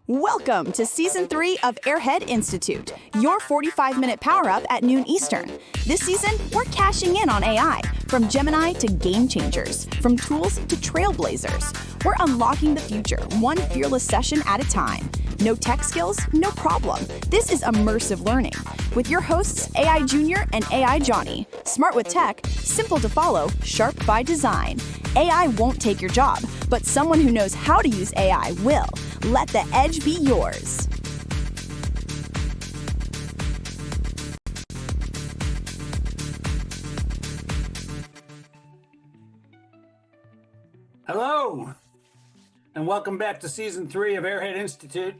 Welcome to Season 3 of Airhead Institute, your 45-minute power-up at noon Eastern. This season, we're cashing in on AI, from Gemini to game changers, from tools to trailblazers. We're unlocking the future, one fearless session at a time. No tech skills? No problem. This is immersive learning. With your hosts, AI Junior and AI Johnny. Smart with tech, simple to follow, sharp by design. AI won't take your job, but someone who knows how to use AI will. Let the edge be yours. Hello, and welcome back to Season 3 of Airhead Institute.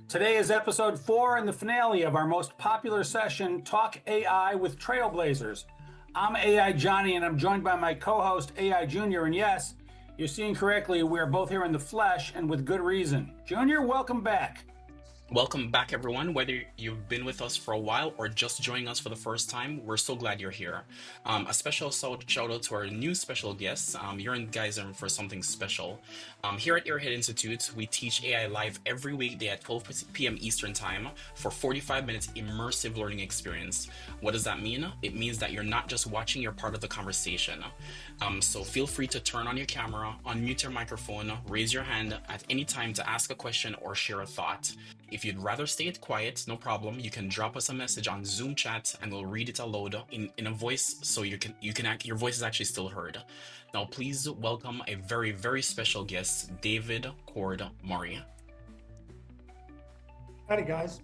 Today is Episode 4 and the finale of our most popular session, Talk AI with Trailblazers. I'm AI Johnny, and I'm joined by my co-host, AI Junior, and yes, you're seeing correctly, we are both here in the flesh, and with good reason. Junior, welcome back. Welcome back, everyone. Whether you've been with us for a while or just joining us for the first time, we're so glad you're here. A special shout out to our new special guests. You're in guys are for something special. Here at Airhead Institute, we teach AI live every weekday at 12 p.m. Eastern Time for 45 minutes immersive learning experience. What does that mean? It means that you're not just watching, you're part of the conversation. So feel free to turn on your camera, unmute your microphone, raise your hand at any time to ask a question or share a thought. If you'd rather stay it quiet, no problem. You can drop us a message on Zoom chat and we'll read it aloud in a voice so your voice is actually still heard. Now, please welcome a very, very special guest, David Cord Murray. Howdy, guys.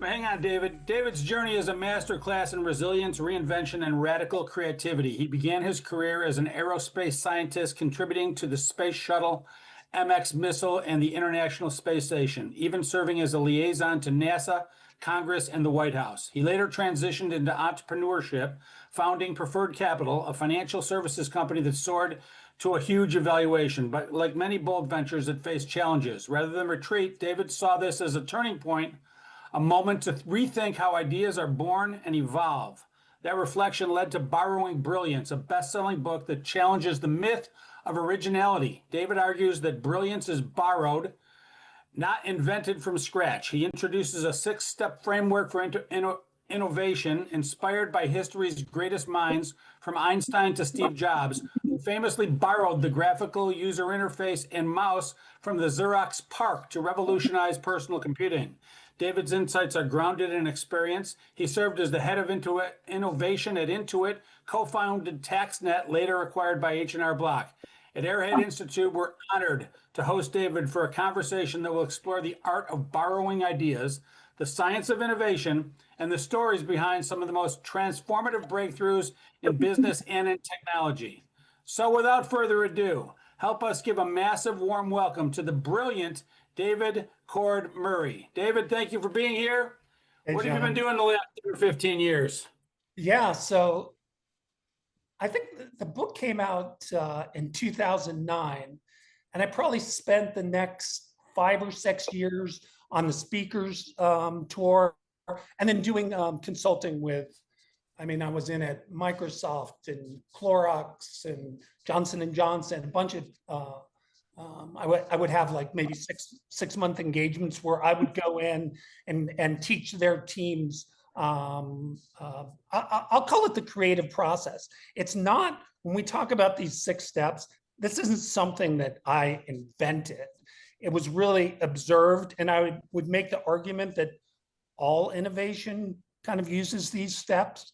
Hang on, David. David's journey is a masterclass in resilience, reinvention, and radical creativity. He began his career as an aerospace scientist, contributing to the Space Shuttle, MX missile, and the International Space Station, even serving as a liaison to NASA, Congress, and the White House. He later transitioned into entrepreneurship, founding Preferred Capital, a financial services company that soared to a huge evaluation. But like many bold ventures, it faced challenges. Rather than retreat, David saw this as a turning point, a moment to rethink how ideas are born and evolve. That reflection led to Borrowing Brilliance, a best-selling book that challenges the myth of originality. David argues that brilliance is borrowed, not invented from scratch. He introduces a 6-step framework for innovation inspired by history's greatest minds, from Einstein to Steve Jobs, who famously borrowed the graphical user interface and mouse from the Xerox PARC to revolutionize personal computing. David's insights are grounded in experience. He served as the head of innovation at Intuit, co-founded TaxNet, later acquired by H&R Block. At Airhead Institute, we're honored to host David for a conversation that will explore the art of borrowing ideas, the science of innovation, and the stories behind some of the most transformative breakthroughs in business and in technology. So without further ado, help us give a massive warm welcome to the brilliant David Cord Murray. David, thank you for being here. Hey, what John. have you been doing the last 10 or 15 years? Yeah, so I think the book came out in 2009, and I probably spent the next 5 or 6 years on the speakers tour, and then doing consulting with, I was in at Microsoft and Clorox and Johnson & Johnson, a bunch of, I would have like maybe six-month engagements where I would go in and teach their teams. I'll call it the creative process. It's not, when we talk about these 6 steps, this isn't something that I invented. It was really observed, and I would make the argument that all innovation kind of uses these steps.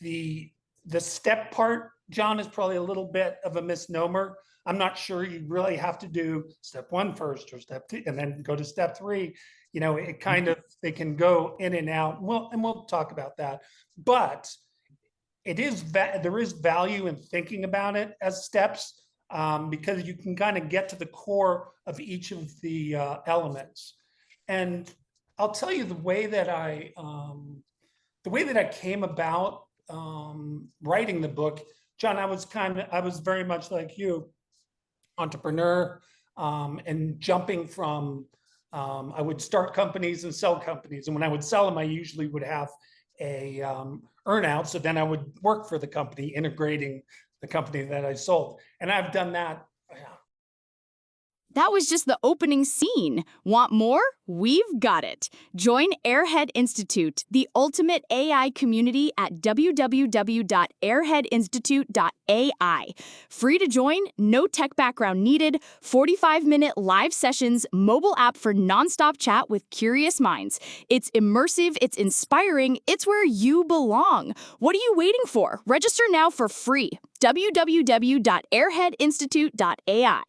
The step part, John, is probably a little bit of a misnomer. I'm not sure you really have to do step 1 first or step 2 and then go to step 3. You know, it kind of, they can go in and out. We'll talk about that. But there is value in thinking about it as steps, because you can kind of get to the core of each of the elements. And I'll tell you the way that I came about writing the book, John. I was very much like you, entrepreneur, and jumping from, I would start companies and sell companies. And when I would sell them, I usually would have a earn out. So then I would work for the company, integrating the company that I sold. And I've done that That was just the opening scene. Want more? We've got it. Join Airhead Institute, the ultimate AI community at www.airheadinstitute.ai. Free to join, no tech background needed, 45-minute live sessions, mobile app for nonstop chat with curious minds. It's immersive, it's inspiring, it's where you belong. What are you waiting for? Register now for free. www.airheadinstitute.ai.